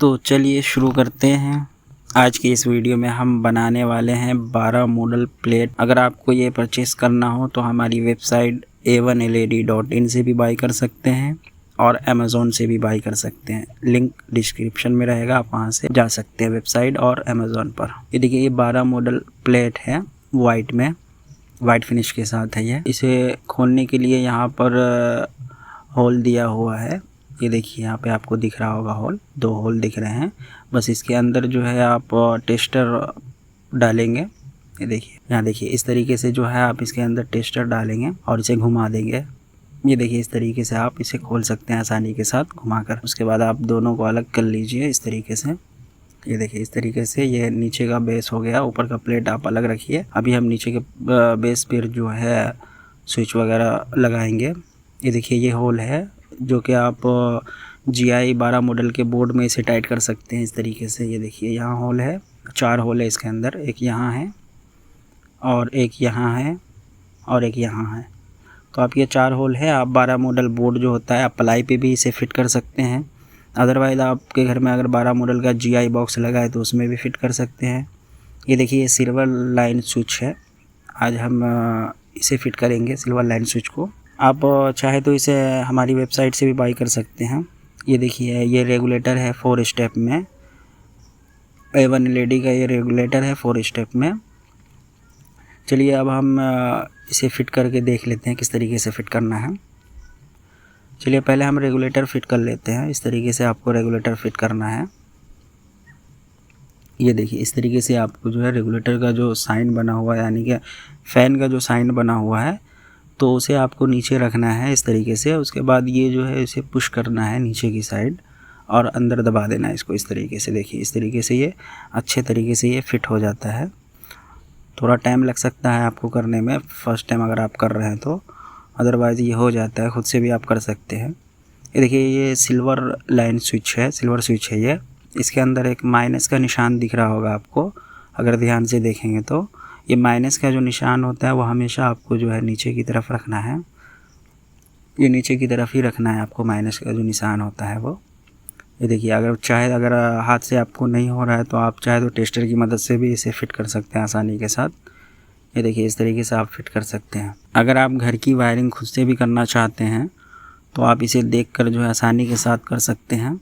तो चलिए शुरू करते हैं। आज की इस वीडियो में हम बनाने वाले हैं 12 मॉडल प्लेट। अगर आपको ये परचेस करना हो तो हमारी वेबसाइट a1led.in से भी बाई कर सकते हैं और अमेज़ोन से भी बाई कर सकते हैं। लिंक डिस्क्रिप्शन में रहेगा, आप वहाँ से जा सकते हैं वेबसाइट और अमेज़ोन पर। ये देखिए, ये 12 मॉडल प्लेट है वाइट में, वाइट फिनिश के साथ है ये। इसे खोलने के लिए यहाँ पर होल दिया हुआ है। ये देखिए, यहाँ पे आपको दिख रहा होगा होल, 2 होल दिख रहे हैं। बस इसके अंदर जो है आप टेस्टर डालेंगे। ये देखिए, यहाँ देखिए, इस तरीके से जो है आप इसके अंदर टेस्टर डालेंगे और इसे घुमा देंगे। ये देखिए, इस तरीके से आप इसे खोल सकते हैं आसानी के साथ घुमाकर। उसके बाद आप दोनों को अलग कर लीजिए इस तरीके से। ये देखिए, इस तरीके से ये नीचे का बेस हो गया, ऊपर का प्लेट आप अलग रखिए। अभी हम नीचे के बेस पर जो है स्विच वगैरह लगाएंगे। ये देखिए, ये होल है जो कि आप GI 12 मॉडल के बोर्ड में इसे टाइट कर सकते हैं इस तरीके से। ये देखिए, यहाँ होल है, 4 होल है इसके अंदर। एक यहाँ है और एक यहाँ है और एक यहाँ है। तो आप ये 4 होल है। आप 12 मॉडल बोर्ड जो होता है आप प्लाई पे भी इसे फिट कर सकते हैं। अदरवाइज़ आपके घर में अगर 12 मॉडल का GI बॉक्स लगा है तो उसमें भी फिट कर सकते हैं। ये देखिए, ये सिल्वर लाइन स्विच है। आज हम इसे फिट करेंगे, सिल्वर लाइन स्विच को। आप चाहे तो इसे हमारी वेबसाइट से भी बाई कर सकते हैं। ये देखिए, ये रेगुलेटर है 4 स्टेप में। A1LED का ये रेगुलेटर है 4 स्टेप में। चलिए अब हम इसे फिट करके देख लेते हैं किस तरीके से फिट करना है। चलिए पहले हम रेगुलेटर फिट कर लेते हैं। इस तरीके से आपको रेगुलेटर फिट करना है। ये देखिए, इस तरीके से आपको जो है रेगुलेटर का जो साइन बना हुआ है, यानी कि फ़ैन का जो साइन बना हुआ है, तो उसे आपको नीचे रखना है इस तरीके से। उसके बाद ये जो है इसे पुश करना है नीचे की साइड और अंदर दबा देना है इसको इस तरीके से। देखिए, इस तरीके से ये अच्छे तरीके से ये फिट हो जाता है। थोड़ा टाइम लग सकता है आपको करने में, फर्स्ट टाइम अगर आप कर रहे हैं तो। अदरवाइज़ ये हो जाता है, खुद से भी आप कर सकते हैं। ये देखिए, ये सिल्वर लाइन स्विच है, सिल्वर स्विच है ये। इसके अंदर एक माइनस का निशान दिख रहा होगा आपको, अगर ध्यान से देखेंगे तो। ये माइनस का जो निशान होता है वो हमेशा आपको जो है नीचे की तरफ रखना है। ये नीचे की तरफ ही रखना है आपको, माइनस का जो निशान होता है वो। ये देखिए, अगर हाथ से आपको नहीं हो रहा है तो आप चाहे तो टेस्टर की मदद से भी इसे फिट कर सकते हैं आसानी के साथ। ये देखिए, इस तरीके से आप फिट कर सकते हैं। अगर आप घर की वायरिंग खुद से भी करना चाहते हैं तो आप इसे देखकर जो है आसानी के साथ कर सकते हैं।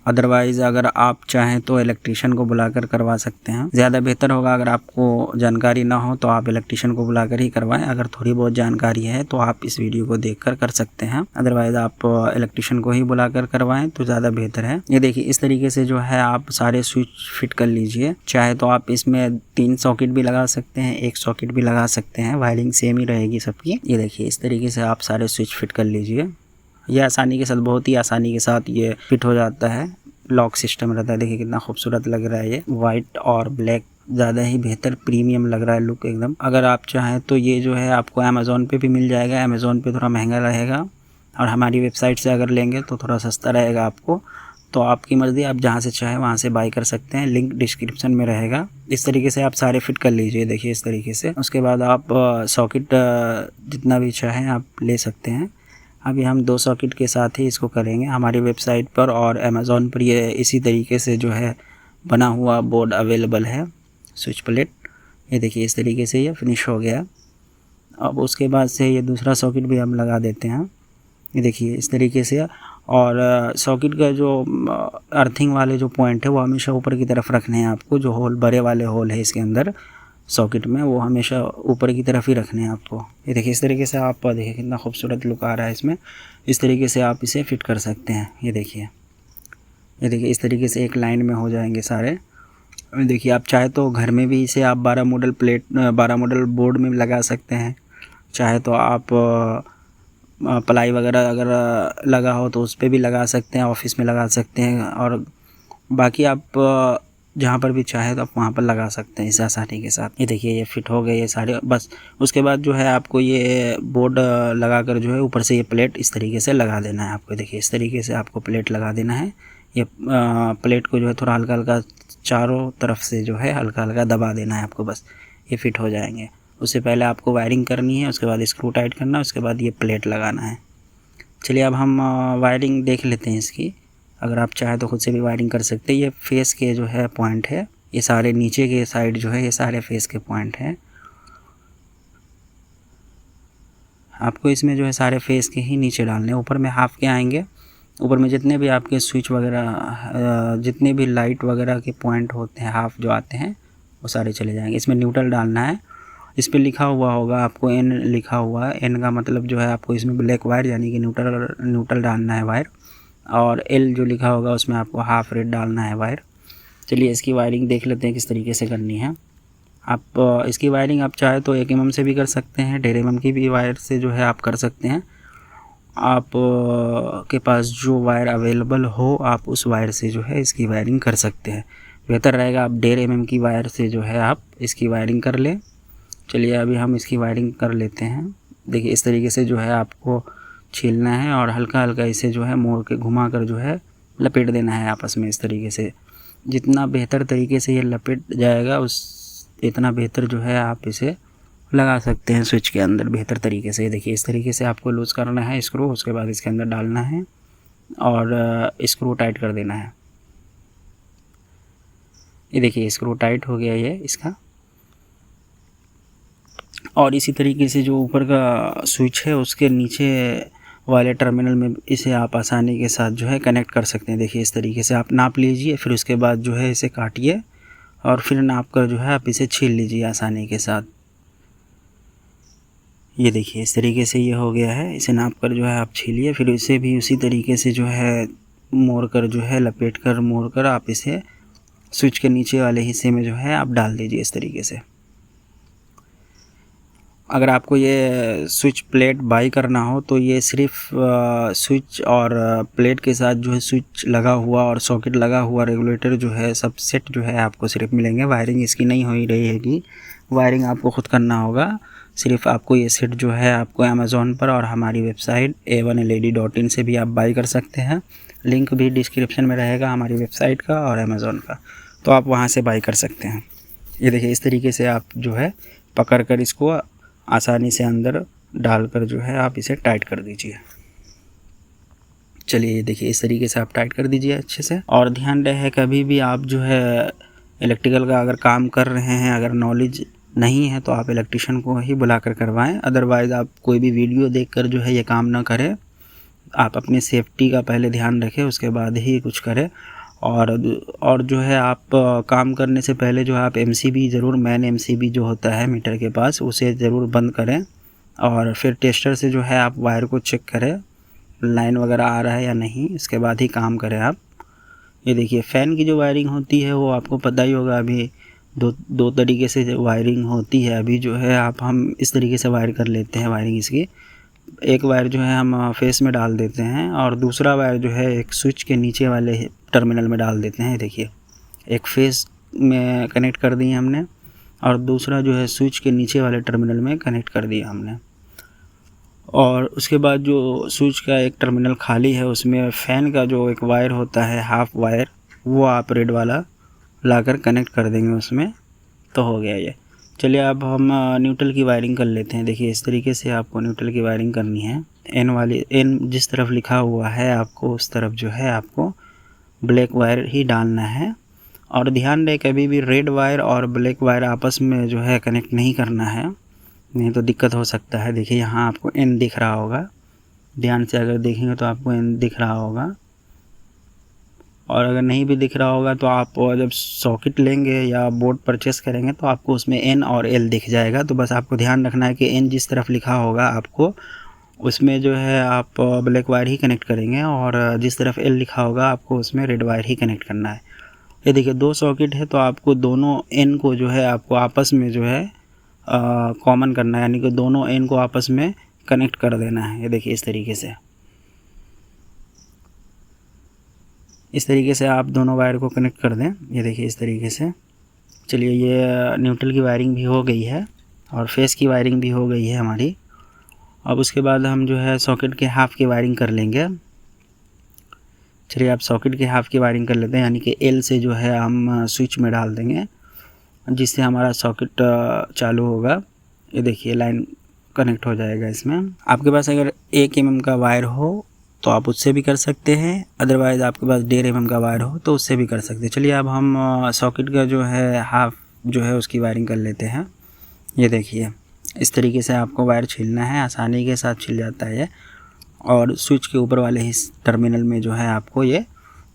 अदरवाइज़ अगर आप चाहें तो इलेक्ट्रीशियन को बुलाकर करवा सकते हैं। ज़्यादा बेहतर होगा, अगर आपको जानकारी ना हो तो आप इलेक्ट्रीशियन को बुलाकर ही करवाएं। अगर थोड़ी बहुत जानकारी है तो आप इस वीडियो को देखकर कर सकते हैं। अदरवाइज़ आप इलेक्ट्रीशियन को ही बुलाकर करवाएं तो ज़्यादा बेहतर है। ये देखिए, इस तरीके से जो है आप सारे स्विच फिट कर लीजिए। चाहे तो आप इसमें 3 सॉकेट भी लगा सकते हैं, 1 सॉकेट भी लगा सकते हैं, वायरिंग सेम ही रहेगी सबकी। ये देखिए, इस तरीके से आप सारे स्विच फिट कर लीजिए। ये आसानी के साथ, बहुत ही आसानी के साथ ये फिट हो जाता है। लॉक सिस्टम रहता है। देखिए कितना खूबसूरत लग रहा है ये, वाइट और ब्लैक, ज़्यादा ही बेहतर प्रीमियम लग रहा है लुक एकदम। अगर आप चाहें तो ये जो है आपको अमेज़ोन पे भी मिल जाएगा। अमेज़ोन पे थोड़ा महंगा रहेगा और हमारी वेबसाइट से अगर लेंगे तो थोड़ा सस्ता रहेगा आपको। तो आपकी मर्ज़ी, आप जहाँ से चाहें वहाँ से बाई कर सकते हैं। लिंक डिस्क्रिप्शन में रहेगा। इस तरीके से आप सारे फिट कर लीजिए। देखिए, इस तरीके से। उसके बाद आप सॉकेट जितना भी चाहें आप ले सकते हैं। अभी हम 2 सॉकेट के साथ ही इसको करेंगे। हमारी वेबसाइट पर और अमेज़ोन पर ये इसी तरीके से जो है बना हुआ बोर्ड अवेलेबल है, स्विच प्लेट। ये देखिए, इस तरीके से ये फिनिश हो गया। अब उसके बाद से ये दूसरा सॉकेट भी हम लगा देते हैं। ये देखिए, इस तरीके से। और सॉकेट का जो अर्थिंग वाले जो पॉइंट है वो हमेशा ऊपर की तरफ रखने हैं आपको। जो होल, बड़े वाले होल है इसके अंदर सॉकेट में, वो हमेशा ऊपर की तरफ ही रखने हैं आपको। ये देखिए, इस तरीके से आप देखिए कितना खूबसूरत लुक आ रहा है इसमें। इस तरीके से आप इसे फिट कर सकते हैं। ये देखिए, इस तरीके से एक लाइन में हो जाएंगे सारे। देखिए, आप चाहे तो घर में भी इसे आप 12 मॉडल बोर्ड में लगा सकते हैं। चाहे तो आप प्लाई वगैरह अगर लगा हो तो उस पर भी लगा सकते हैं, ऑफिस में लगा सकते हैं। और बाकी आप जहाँ पर भी चाहे तो आप वहाँ पर लगा सकते हैं इस आसानी के साथ। ये देखिए, ये फिट हो गए ये सारे। बस उसके बाद जो है आपको ये बोर्ड लगाकर जो है ऊपर से ये प्लेट इस तरीके से लगा देना है आपको। देखिए, इस तरीके से आपको प्लेट लगा देना है। ये प्लेट को जो है थोड़ा हल्का हल्का चारों तरफ से जो है हल्का हल्का दबा देना है आपको, बस ये फिट हो जाएंगे। उससे पहले आपको वायरिंग करनी है, उसके बाद स्क्रू टाइट करना है, उसके बाद ये प्लेट लगाना है। चलिए अब हम वायरिंग देख लेते हैं इसकी। अगर आप चाहें तो खुद से भी वायरिंग कर सकते हैं। ये फेस के जो है पॉइंट है, ये सारे नीचे के साइड जो है ये सारे फेस के पॉइंट हैं। आपको इसमें जो है सारे फेस के ही नीचे डालने हैं। ऊपर में हाफ के आएंगे, ऊपर में जितने भी आपके स्विच वगैरह जितने भी लाइट वगैरह के पॉइंट होते हैं हाफ जो आते हैं वो सारे चले जाएंगे। इसमें न्यूट्रल डालना है। इस पर लिखा हुआ होगा आपको एन लिखा हुआ है। एन का मतलब जो है आपको इसमें ब्लैक वायर यानी कि न्यूट्रल डालना है वायर, और एल जो लिखा होगा उसमें आपको हाफ रेड डालना है वायर। चलिए इसकी वायरिंग देख लेते हैं किस तरीके से करनी है। आप इसकी वायरिंग आप चाहे तो 1 mm से भी कर सकते हैं, 1.5 mm की भी वायर से जो है आप कर सकते हैं। आप के पास जो वायर अवेलेबल हो आप उस वायर से जो है इसकी वायरिंग कर सकते हैं। बेहतर रहेगा आप 1.5 mm की वायर से जो है आप इसकी वायरिंग कर लें। चलिए अभी हम इसकी वायरिंग कर लेते हैं। देखिए इस तरीके से जो है आपको छीलना है और हल्का हल्का इसे जो है मोड़ के घुमा कर जो है लपेट देना है आपस में। इस तरीके से जितना बेहतर तरीके से ये लपेट जाएगा उस इतना बेहतर जो है आप इसे लगा सकते हैं स्विच के अंदर बेहतर तरीके से। देखिए इस तरीके से आपको लूज़ करना है स्क्रू, उसके बाद इसके अंदर डालना है और स्क्रू टाइट कर देना है। ये देखिए स्क्रू टाइट हो गया ये इसका। और इसी तरीके से जो ऊपर का स्विच है उसके नीचे वाले टर्मिनल में इसे आप आसानी के साथ जो है कनेक्ट कर सकते हैं। देखिए इस तरीके से आप नाप लीजिए, फिर उसके बाद जो है इसे काटिए और फिर नाप कर जो है आप इसे छील लीजिए आसानी के साथ। ये देखिए इस तरीके से ये हो गया है। इसे नाप कर जो है आप छीलिए, फिर इसे भी उसी तरीके से जो है मोड़ कर जो है लपेट कर मोड़ कर आप इसे स्विच के नीचे वाले हिस्से में जो है आप डाल दीजिए इस तरीके से। अगर आपको ये स्विच प्लेट बाई करना हो तो ये सिर्फ स्विच और प्लेट के साथ जो है स्विच लगा हुआ और सॉकेट लगा हुआ रेगुलेटर जो है सब सेट जो है आपको सिर्फ मिलेंगे। वायरिंग इसकी नहीं हो रही है, वायरिंग आपको खुद करना होगा। सिर्फ आपको ये सेट जो है आपको अमेज़ॉन पर और हमारी वेबसाइट a1led.in से भी आप बाई कर सकते हैं। लिंक भी डिस्क्रिप्शन में रहेगा हमारी वेबसाइट का और अमेज़ॉन का, तो आप वहाँ से बाई कर सकते हैं। ये देखिए इस तरीके से आप जो है पकड़ कर इसको आसानी से अंदर डालकर जो है आप इसे टाइट कर दीजिए। चलिए देखिए इस तरीके से आप टाइट कर दीजिए अच्छे से। और ध्यान रहे कभी भी आप जो है इलेक्ट्रिकल का अगर काम कर रहे हैं, अगर नॉलेज नहीं है तो आप इलेक्ट्रिशियन को ही बुला कर करवाएं। अदरवाइज़ आप कोई भी वीडियो देखकर जो है ये काम ना करें। आप अपनी सेफ्टी का पहले ध्यान रखें, उसके बाद ही कुछ करें। और जो है आप काम करने से पहले जो है आप MCB ज़रूर, मैन MCB जो होता है मीटर के पास उसे ज़रूर बंद करें और फिर टेस्टर से जो है आप वायर को चेक करें लाइन वगैरह आ रहा है या नहीं, इसके बाद ही काम करें आप। ये देखिए फ़ैन की जो वायरिंग होती है वो आपको पता ही होगा, अभी दो तरीके से वायरिंग होती है। अभी जो है हम इस तरीके से वायर कर लेते हैं वायरिंग इसकी। एक वायर जो है हम फेस में डाल देते हैं और दूसरा वायर जो है एक स्विच के नीचे वाले टर्मिनल में डाल देते हैं। देखिए एक फेस में कनेक्ट कर दिए हमने और दूसरा जो है स्विच के नीचे वाले टर्मिनल में कनेक्ट कर दिया हमने। और उसके बाद जो स्विच का एक टर्मिनल खाली है उसमें फ़ैन का जो एक वायर होता है हाफ वायर, वो आप रेड वाला लाकर कनेक्ट कर देंगे उसमें, तो हो गया ये। चलिए अब हम न्यूट्रल की वायरिंग कर लेते हैं। देखिए इस तरीके से आपको न्यूट्रल की वायरिंग करनी है। एन जिस तरफ लिखा हुआ है आपको उस तरफ जो है आपको ब्लैक वायर ही डालना है। और ध्यान रहे कभी भी रेड वायर और ब्लैक वायर आपस में जो है कनेक्ट नहीं करना है, नहीं तो दिक्कत हो सकता है। देखिए यहाँ आपको एन दिख रहा होगा, ध्यान से अगर देखेंगे तो आपको एन दिख रहा होगा। और अगर नहीं भी दिख रहा होगा तो आप जब सॉकेट लेंगे या बोर्ड परचेस करेंगे तो आपको उसमें एन और एल दिख जाएगा। तो बस आपको ध्यान रखना है कि एन जिस तरफ लिखा होगा आपको उसमें जो है आप ब्लैक वायर ही कनेक्ट करेंगे और जिस तरफ एल लिखा होगा आपको उसमें रेड वायर ही कनेक्ट करना है। ये देखिए 2 सॉकेट है तो आपको दोनों एन को जो है आपको आपस में जो है कॉमन करना है, यानी कि दोनों एन को आपस में कनेक्ट कर देना है। ये देखिए इस तरीके से आप दोनों वायर को कनेक्ट कर दें। ये देखिए इस तरीके से। चलिए ये न्यूट्रल की वायरिंग भी हो गई है और फेस की वायरिंग भी हो गई है हमारी। अब उसके बाद हम जो है सॉकेट के हाफ़ की वायरिंग कर लेंगे। चलिए आप सॉकेट के हाफ़ की वायरिंग कर लेते हैं, यानी कि एल से जो है हम स्विच में डाल देंगे जिससे हमारा सॉकेट चालू होगा। ये देखिए लाइन कनेक्ट हो जाएगा इसमें। आपके पास अगर 1 mm का वायर हो तो आप उससे भी कर सकते हैं, अदरवाइज़ आपके पास 1.5 mm का वायर हो तो उससे भी कर सकते हैं। चलिए अब हम सॉकेट का जो है हाफ जो है उसकी वायरिंग कर लेते हैं। ये देखिए इस तरीके से आपको वायर छीलना है, आसानी के साथ छिल जाता है ये। और स्विच के ऊपर वाले इस टर्मिनल में जो है आपको ये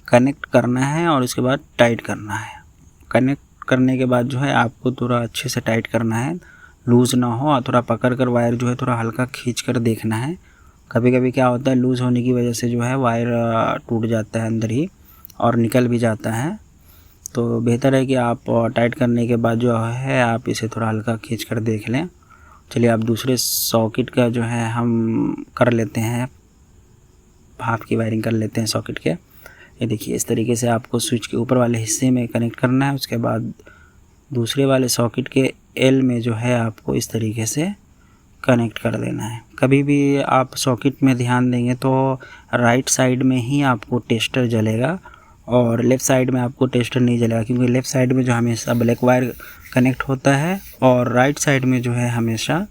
कनेक्ट करना है और उसके बाद टाइट करना है। कनेक्ट करने के बाद जो है आपको थोड़ा अच्छे से टाइट करना है, लूज़ ना हो, और थोड़ा पकड़ कर वायर जो है थोड़ा हल्का खींच कर देखना है। कभी कभी क्या होता है लूज़ होने की वजह से जो है वायर टूट जाता है अंदर ही और निकल भी जाता है। तो बेहतर है कि आप टाइट करने के बाद जो है आप इसे थोड़ा हल्का खींच कर देख लें। चलिए आप दूसरे सॉकेट का जो है हम कर लेते हैं, हाफ की वायरिंग कर लेते हैं सॉकेट के। ये देखिए इस तरीके से आपको स्विच के ऊपर वाले हिस्से में कनेक्ट करना है। उसके बाद दूसरे वाले सॉकेट के एल में जो है आपको इस तरीके से कनेक्ट कर देना है। कभी भी आप सॉकेट में ध्यान देंगे तो राइट साइड में ही आपको टेस्टर जलेगा और लेफ़्ट साइड में आपको टेस्टर नहीं जलेगा, क्योंकि लेफ़्ट साइड में जो हमेशा ब्लैक वायर कनेक्ट होता है और राइट साइड में जो है हमेशा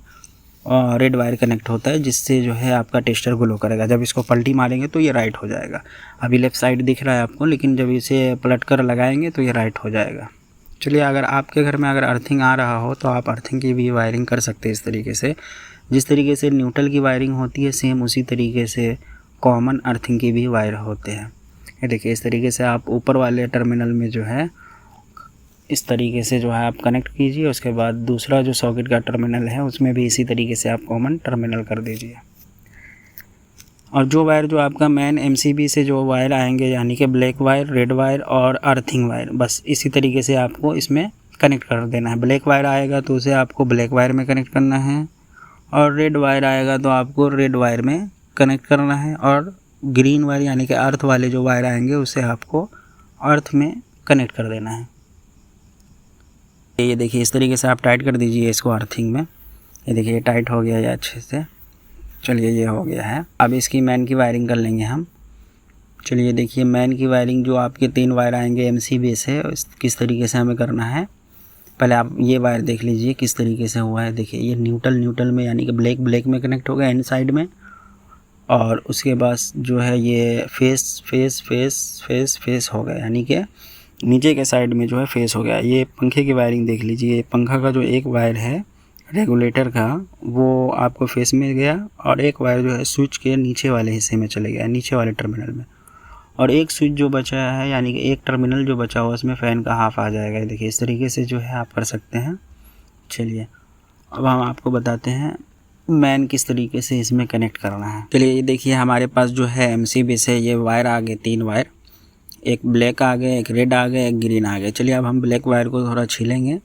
रेड वायर कनेक्ट होता है, जिससे जो है आपका टेस्टर ग्लो करेगा। जब इसको पलटी मारेंगे तो ये राइट हो जाएगा। अभी लेफ़्ट साइड दिख रहा है आपको, लेकिन जब इसे पलट कर लगाएंगे तो ये राइट हो जाएगा। चलिए अगर आपके घर में अगर अर्थिंग आ रहा हो तो आप अर्थिंग की भी वायरिंग कर सकते हैं इस तरीके से। जिस तरीके से न्यूट्रल की वायरिंग होती है सेम उसी तरीके से कॉमन अर्थिंग की भी वायर होते हैं। ये देखिए इस तरीके से आप ऊपर वाले टर्मिनल में जो है इस तरीके से जो है आप कनेक्ट कीजिए। उसके बाद दूसरा जो सॉकेट का टर्मिनल है उसमें भी इसी तरीके से आप कॉमन टर्मिनल कर दीजिए। और जो वायर जो आपका मेन एमसीबी से जो वायर आएंगे, यानी कि ब्लैक वायर, रेड वायर और अर्थिंग वायर, बस इसी तरीके से आपको इसमें कनेक्ट कर देना है। ब्लैक वायर आएगा तो उसे आपको ब्लैक वायर में कनेक्ट करना है, और रेड वायर आएगा तो आपको रेड वायर में कनेक्ट करना है, और ग्रीन वायर यानी कि अर्थ वाले जो वायर आएंगे उसे आपको अर्थ में कनेक्ट कर देना है। ये देखिए इस तरीके से आप टाइट कर दीजिए इसको अर्थिंग में। ये देखिए ये टाइट हो गया है अच्छे से। चलिए ये हो गया है। अब इसकी मैन की वायरिंग कर लेंगे हम। चलिए देखिए मैन की वायरिंग जो आपके 3 वायर आएंगे एमसीबी से, किस तरीके से हमें करना है। पहले आप ये वायर देख लीजिए किस तरीके से हुआ है। देखिए ये न्यूट्रल में यानी कि ब्लैक में कनेक्ट होगा एंड साइड में, और उसके बाद जो है ये फेस हो गया, यानी कि नीचे के साइड में जो है फेस हो गया। ये पंखे की वायरिंग देख लीजिए, पंखा का जो एक वायर है रेगुलेटर का वो आपको फेस में गया, और एक वायर जो है स्विच के नीचे वाले हिस्से में चले गया, नीचे वाले टर्मिनल में, और एक स्विच जो बचा है यानी कि एक टर्मिनल जो बचा हुआ उसमें फ़ैन का हाफ आ जाएगा। देखिए इस तरीके से जो है आप कर सकते हैं। चलिए अब हम आपको बताते हैं मैन किस तरीके से इसमें कनेक्ट करना है। चलिए ये देखिए हमारे पास जो है एमसीबी से ये वायर आ गए, 3 वायर, एक ब्लैक आ गए, एक रेड आ गए, एक ग्रीन आ गए। चलिए अब हम ब्लैक वायर को थोड़ा छीलेंगे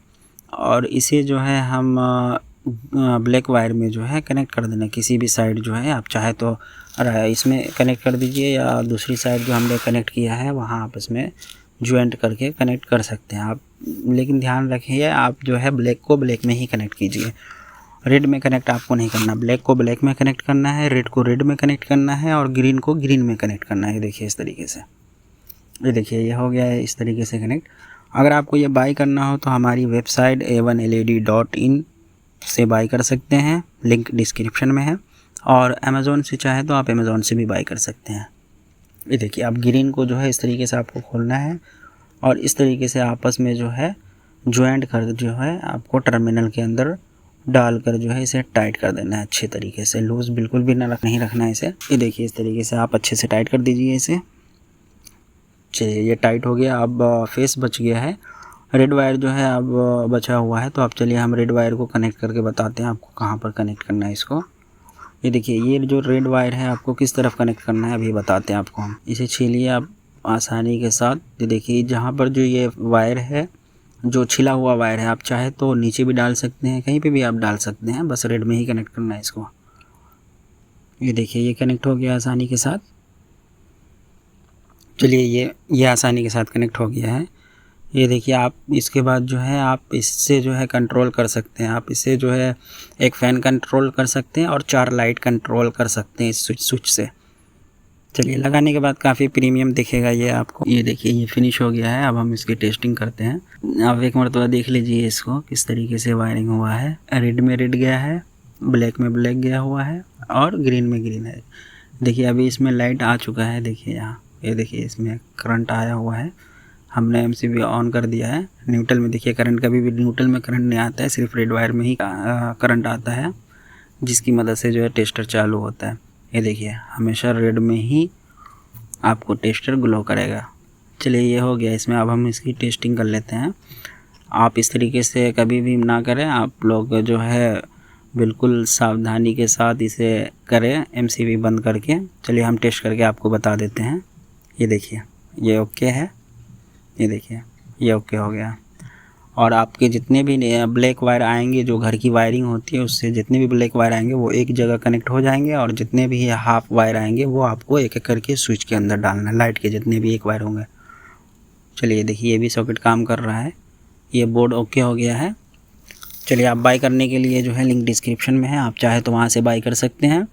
और इसे जो है हम ब्लैक वायर में जो है कनेक्ट कर देना। किसी भी साइड जो है आप चाहे तो इसमें कनेक्ट कर दीजिए, या दूसरी साइड जो हमने कनेक्ट किया है वहाँ आप इसमें ज्वाइंट करके कनेक्ट कर सकते हैं आप। लेकिन ध्यान रखिए आप जो है ब्लैक को ब्लैक में ही कनेक्ट कीजिए, रेड में कनेक्ट आपको नहीं करना। ब्लैक को ब्लैक में कनेक्ट करना है, रेड को रेड में कनेक्ट करना है, और ग्रीन को ग्रीन में कनेक्ट करना है। देखिए इस तरीके से, ये देखिए ये हो गया है इस तरीके से कनेक्ट। अगर आपको ये बाय करना हो तो हमारी वेबसाइट a1led.in से बाय कर सकते हैं, लिंक डिस्क्रिप्शन में है, और अमेज़ॉन से चाहे तो आप अमेज़ॉन से भी बाय कर सकते हैं। ये देखिए आप ग्रीन को जो है इस तरीके से आपको खोलना है और इस तरीके से आपस में जो है ज्वाइंट कर जो है आपको टर्मिनल के अंदर डालकर जो है इसे टाइट कर देना है अच्छे तरीके से। लूज़ बिल्कुल भी नहीं रखना है इसे। ये देखिए इस तरीके से आप अच्छे से टाइट कर दीजिए इसे। चलिए ये टाइट हो गया। अब फेस बच गया है, रेड वायर जो है अब बचा हुआ है। तो अब चलिए हम रेड वायर को कनेक्ट करके बताते हैं आपको कहाँ पर कनेक्ट करना है इसको। ये देखिए ये जो रेड वायर है आपको किस तरफ कनेक्ट करना है अभी बताते हैं आपको हम। इसे छीलिए आप आसानी के साथ। ये देखिए जहाँ पर जो ये वायर है, जो छिला हुआ वायर है, आप चाहे तो नीचे भी डाल सकते हैं, कहीं पे भी आप डाल सकते हैं, बस रेड में ही कनेक्ट करना है इसको। ये देखिए ये कनेक्ट हो गया आसानी के साथ। चलिए ये आसानी के साथ कनेक्ट हो गया है। ये देखिए आप इसके बाद जो है आप इससे जो है कंट्रोल कर सकते हैं। आप इससे जो है एक फ़ैन कंट्रोल कर सकते हैं और 4 लाइट कंट्रोल कर सकते हैं इस स्विच से। चलिए लगाने के बाद काफ़ी प्रीमियम दिखेगा ये आपको। ये देखिए ये फिनिश हो गया है। अब हम इसकी टेस्टिंग करते हैं। आप एक मरतबा देख लीजिए इसको किस तरीके से वायरिंग हुआ है। रेड में रेड गया है, ब्लैक में ब्लैक गया हुआ है, और ग्रीन में ग्रीन है। देखिए अभी इसमें लाइट आ चुका है, देखिए यहाँ, ये देखिए इसमें करंट आया हुआ है। हमने MCB ऑन कर दिया है। न्यूट्रल में देखिए करंट, कभी भी न्यूट्रल में करंट नहीं आता है, सिर्फ रेड वायर में ही करंट आता है, जिसकी मदद से जो है टेस्टर चालू होता है। ये देखिए हमेशा रेड में ही आपको टेस्टर ग्लो करेगा। चलिए ये हो गया इसमें, अब हम इसकी टेस्टिंग कर लेते हैं। आप इस तरीके से कभी भी ना करें, आप लोग जो है बिल्कुल सावधानी के साथ इसे करें MCB बंद करके। चलिए हम टेस्ट करके आपको बता देते हैं। ये देखिए ये ओके है, ये देखिए ये ओके हो गया। और आपके जितने भी ब्लैक वायर आएंगे, जो घर की वायरिंग होती है उससे जितने भी ब्लैक वायर आएंगे वो एक जगह कनेक्ट हो जाएंगे, और जितने भी हाफ वायर आएंगे वो आपको एक एक करके स्विच के अंदर डालना है, लाइट के जितने भी एक वायर होंगे। चलिए देखिए ये भी सॉकेट काम कर रहा है, ये बोर्ड ओके हो गया है। चलिए आप बाय करने के लिए जो है लिंक डिस्क्रिप्शन में है, आप चाहे तो वहाँ से बाय कर सकते हैं।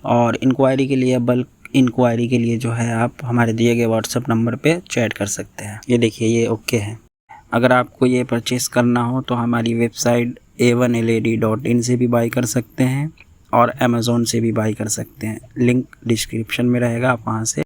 और इंक्वायरी के लिए, बल्क इंक्वायरी के लिए जो है आप हमारे दिए गए व्हाट्सएप नंबर पे चैट कर सकते हैं। ये देखिए ये ओके है। अगर आपको ये परचेस करना हो तो हमारी वेबसाइट a1led.in से भी बाय कर सकते हैं और अमेज़ॉन से भी बाय कर सकते हैं। लिंक डिस्क्रिप्शन में रहेगा, आप वहाँ से